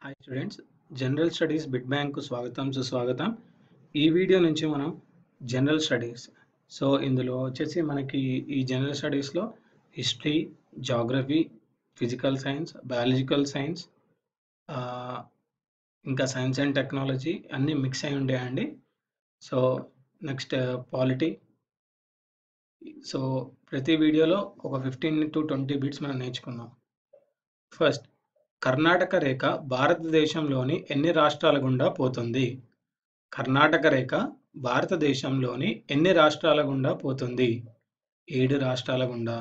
Hi students, general studies bit bank కు స్వాగతం సుస్వాగతం. ఈ వీడియో నుంచి మనం జనరల్ స్టడీస్ ఇందులో వచ్చేసి మనకి ఈ జనరల్ స్టడీస్లో history, geography, physical science, biological science, ఇంకా సైన్స్ అండ్ టెక్నాలజీ అన్నీ మిక్స్ అయి ఉంటాయండి. So next polity. సో ప్రతి వీడియోలో ఒక 15 to 20 బిట్స్ మనం నేర్చుకుందాం. ఫస్ట్, కర్ణాటక రేఖ భారతదేశంలోని ఎన్ని రాష్ట్రాల గుండా పోతుంది? కర్ణాటక రేఖ భారతదేశంలోని ఎన్ని రాష్ట్రాల గుండా పోతుంది? 7 రాష్ట్రాల గుండా.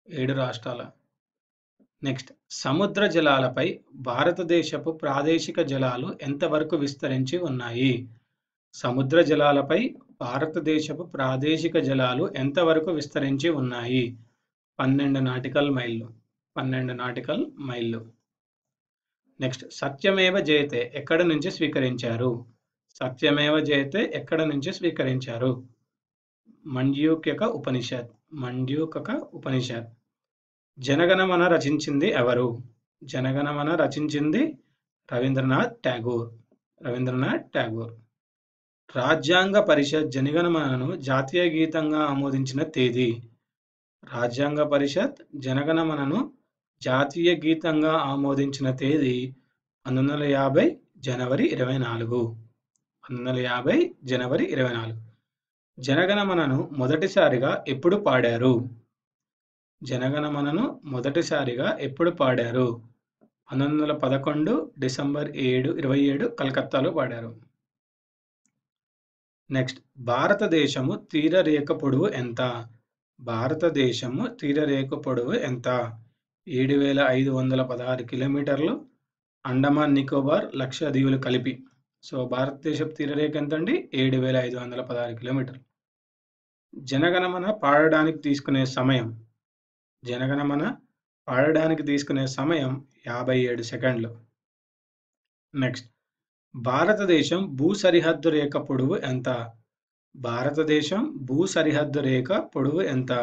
7 రాష్ట్రాల. నెక్స్ట్, సముద్ర జలాలపై భారతదేశపు ప్రాదేశిక జలాలు ఎంతవరకు విస్తరించి ఉన్నాయి? సముద్ర జలాలపై భారతదేశపు ప్రాదేశిక జలాలు ఎంతవరకు విస్తరించి ఉన్నాయి? 12 నాటికల్ మైళ్ళు. 12 నాటికల్ మైళ్ళు. నెక్స్ట్, సత్యమేవ జయతే ఎక్కడి నుంచి స్వీకరించారు? సత్యమేవ జయతే ఎక్కడి నుంచి స్వీకరించారు? మండ్యూక్యక ఉపనిషత్. మండ్యూకక ఉపనిషత్. జనగణమన రచించింది ఎవరు? జనగణమన రచించింది రవీంద్రనాథ్ ఠాగూర్. రవీంద్రనాథ్ ఠాగూర్. రాజ్యాంగ పరిషత్ జనగణమనను జాతీయ గీతంగా ఆమోదించిన తేదీ? రాజ్యాంగ పరిషత్ జనగణమనను జాతీయ గీతంగా ఆమోదించిన తేదీ 1950 జనవరి 24. 1950 జనవరి 24. జనగణమనను మొదటిసారిగా ఎప్పుడు పాడారు? జనగణమనను మొదటిసారిగా ఎప్పుడు పాడారు? 1911 డిసెంబర్ 27 కలకత్తాలో పాడారు. నెక్స్ట్, భారతదేశము తీరరేఖ పొడవు ఎంత? భారతదేశము తీరరేఖ పొడవు ఎంత? 7516 కిలోమీటర్లు. అండమాన్ నికోబార్ లక్షద్వీపులు కలిపి. సో భారతదేశపు తీరరేఖ ఎంతండి? 7516 కిలోమీటర్లు. జనగణమన పాడడానికి తీసుకునే సమయం? జనగణమన పాడడానికి తీసుకునే సమయం 57 సెకండ్లు. నెక్స్ట్, భారతదేశం భూ సరిహద్దు రేఖ పొడవు ఎంత? భారతదేశం భూ సరిహద్దు రేఖ పొడవు ఎంత?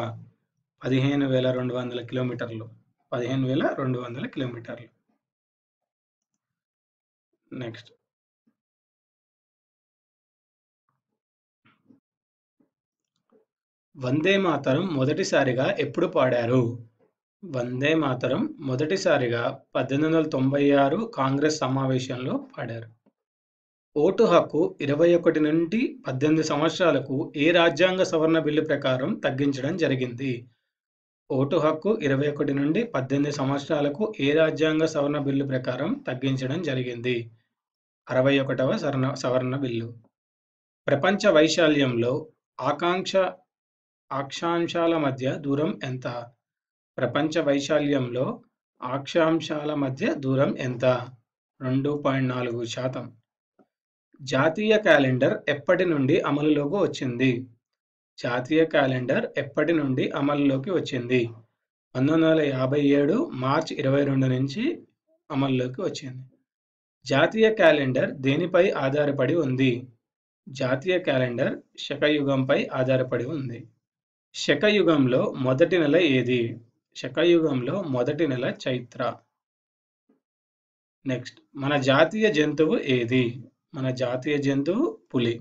15,200 కిలోమీటర్లు. 15,200 కిలోమీటర్లు. నెక్స్ట్, వందే మాతరం మొదటిసారిగా ఎప్పుడు పాడారు? వందే మాతరం మొదటిసారిగా 1896 కాంగ్రెస్ సమావేశంలో పాడారు. ఓటు హక్కు 21 నుండి 18 సంవత్సరాలకు ఏ రాజ్యాంగ సవరణ బిల్లు ప్రకారం తగ్గించడం జరిగింది? ఓటు హక్కు 21 నుండి 18 సంవత్సరాలకు ఏ రాజ్యాంగ సవరణ బిల్లు ప్రకారం తగ్గించడం జరిగింది? 61వ సవరణ బిల్లు. ప్రపంచ వైశాల్యంలో అక్షాంశాల మధ్య దూరం ఎంత? ప్రపంచ వైశాల్యంలో అక్షాంశాల మధ్య దూరం ఎంత? 2.4%. జాతీయ క్యాలెండర్ ఎప్పటి నుండి అమలులోకి వచ్చింది? జాతీయ క్యాలెండర్ ఎప్పటి నుండి అమలులోకి వచ్చింది? 1957 మార్చి 22 నుంచి అమల్లోకి వచ్చింది. జాతీయ క్యాలెండర్ దేనిపై ఆధారపడి ఉంది? జాతీయ క్యాలెండర్ శకయుగంపై ఆధారపడి ఉంది. శకయుగంలో మొదటి నెల ఏది? శకయుగంలో మొదటి నెల చైత్ర. నెక్స్ట్, మన జాతీయ జంతువు ఏది? మన జాతీయ జంతువు పులి.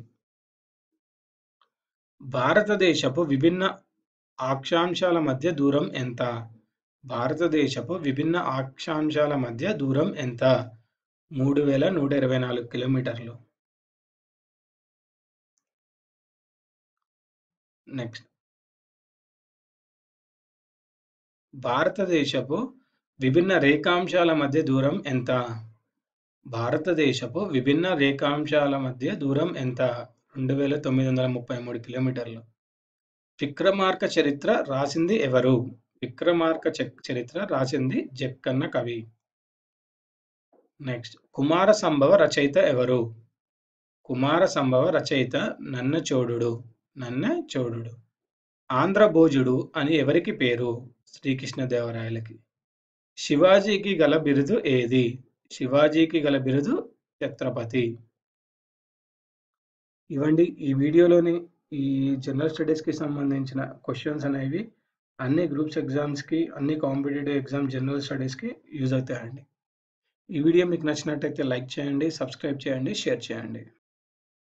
భారతదేశపు విభిన్న అక్షాంశాల మధ్య దూరం ఎంత? భారతదేశపు విభిన్న అక్షాంశాల మధ్య దూరం ఎంత? 3,124 కిలోమీటర్లు. నెక్స్ట్, భారతదేశపు విభిన్న రేఖాంశాల మధ్య దూరం ఎంత? భారతదేశపు విభిన్న రేఖాంశాల మధ్య దూరం ఎంత? 2,933 కిలోమీటర్లు. విక్రమార్క చరిత్ర రాసింది ఎవరు? విక్రమార్క చరిత్ర రాసింది జక్కన్న కవి. నెక్స్ట్, కుమార సంభవ రచయిత ఎవరు? కుమార సంభవ రచయిత నన్నచోడుడు. నన్నచోడుడు. ఆంధ్రభోజుడు అని ఎవరికి పేరు? శ్రీకృష్ణదేవరాయలకి. శివాజీకి గల బిరుదు ఏది? శివాజీకి గల బిరుదు ఛత్రపతి. ఇవ్వండి ఈ వీడియోలోని ఈ జనరల్ స్టడీస్కి సంబంధించిన క్వశ్చన్స్ అనేవి అన్ని గ్రూప్స్ ఎగ్జామ్స్కి, అన్ని కాంపిటేటివ్ ఎగ్జామ్ జనరల్ స్టడీస్కి యూజ్ అవుతాయండి. ఈ వీడియో మీకు నచ్చినట్టయితే లైక్ చేయండి, సబ్స్క్రైబ్ చేయండి, షేర్ చేయండి.